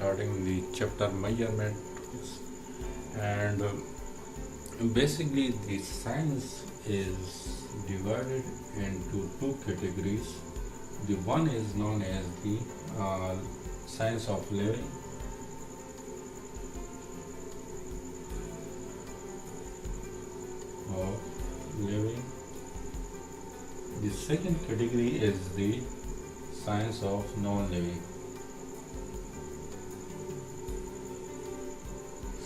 starting the chapter measurement, and basically the science is divided into two categories. The one is known as the science of living, The second category is the science of non-living.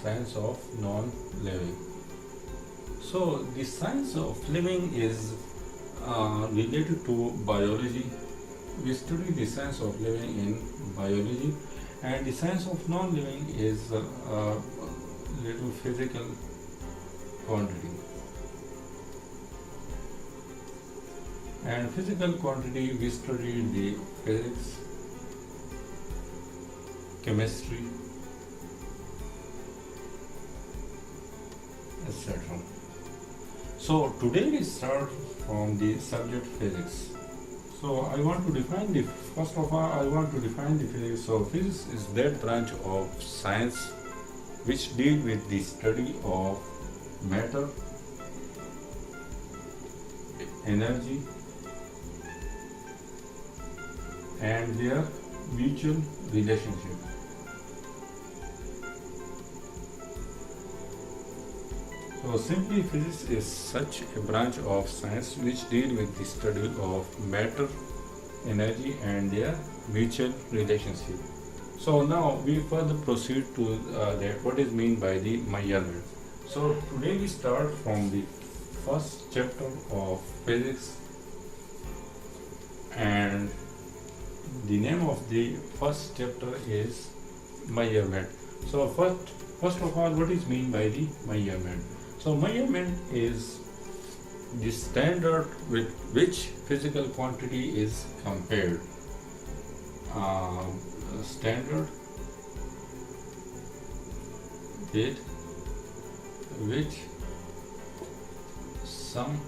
Science of non-living. So the science of living is related to biology. We study the science of living in biology, and the science of non-living is little physical quantity. And physical quantity, we study the physics, chemistry, etc. So today we start from the subject physics. So I want to define the physics. So physics is that branch of science which deal with the study of matter, energy, and their mutual relationship. So simply, physics is such a branch of science which deal with the study of matter, energy, and their mutual relationship. So now we further proceed to that what is meant by the measurement. So today we start from the first chapter of physics, and the name of the first chapter is measurement. So first of all, what is meant by the measurement? So measurement is the standard with which physical quantity is compared. Standard with which some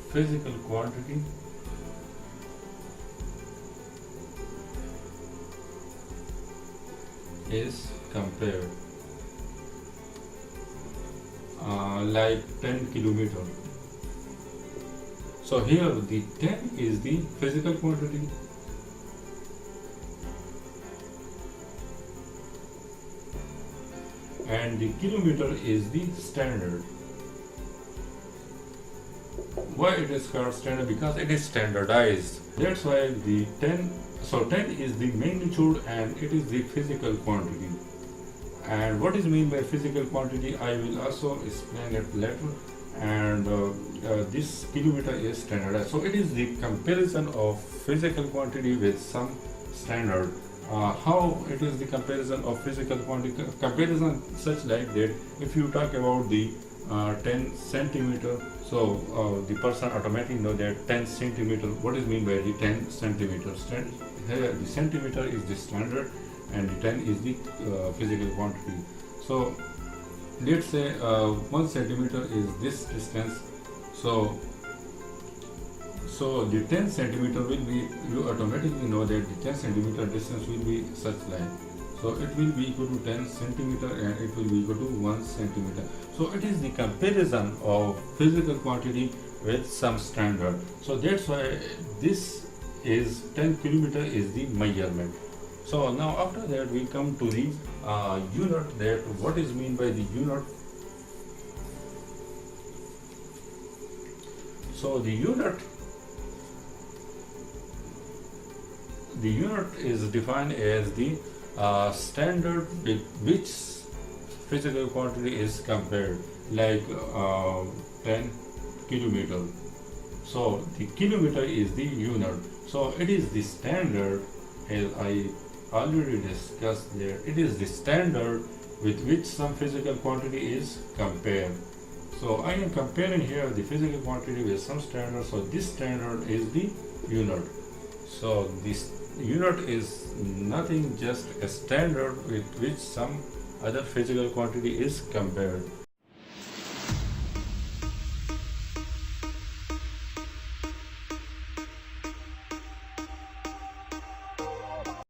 physical quantity is compared, like 10 kilometer. So here the 10 is the physical quantity, and the kilometer is the standard. Why it is called standard? Because it is standardized. That's why the 10. So 10 is the magnitude and it is the physical quantity. And what is meant by physical quantity, I will also explain it later. And this kilometer is standardized. So it is the comparison of physical quantity with some standard. How it is the comparison of physical quantity? Comparison such like that if you talk about the 10 centimeter, so the person automatically know that 10 centimeter, what is meant by the 10 centimeter? Here the centimeter is the standard and the 10 is the physical quantity. So let's say 1 centimeter is this distance. So the 10 centimeter will be, you automatically know that the 10 centimeter distance will be such line. So it will be equal to 10 centimeter and it will be equal to 1 centimeter. So it is the comparison of physical quantity with some standard. So that's why this is 10 kilometer is the measurement. So now after that we come to the unit, that what is meant by the unit. So the unit is defined as the standard with which physical quantity is compared, like 10 kilometer. So the kilometer is the unit. So it is the standard, as I already discussed there, it is the standard with which some physical quantity is compared. So I am comparing here the physical quantity with some standard. So this standard is the unit. So this unit is nothing, just a standard with which some other physical quantity is compared.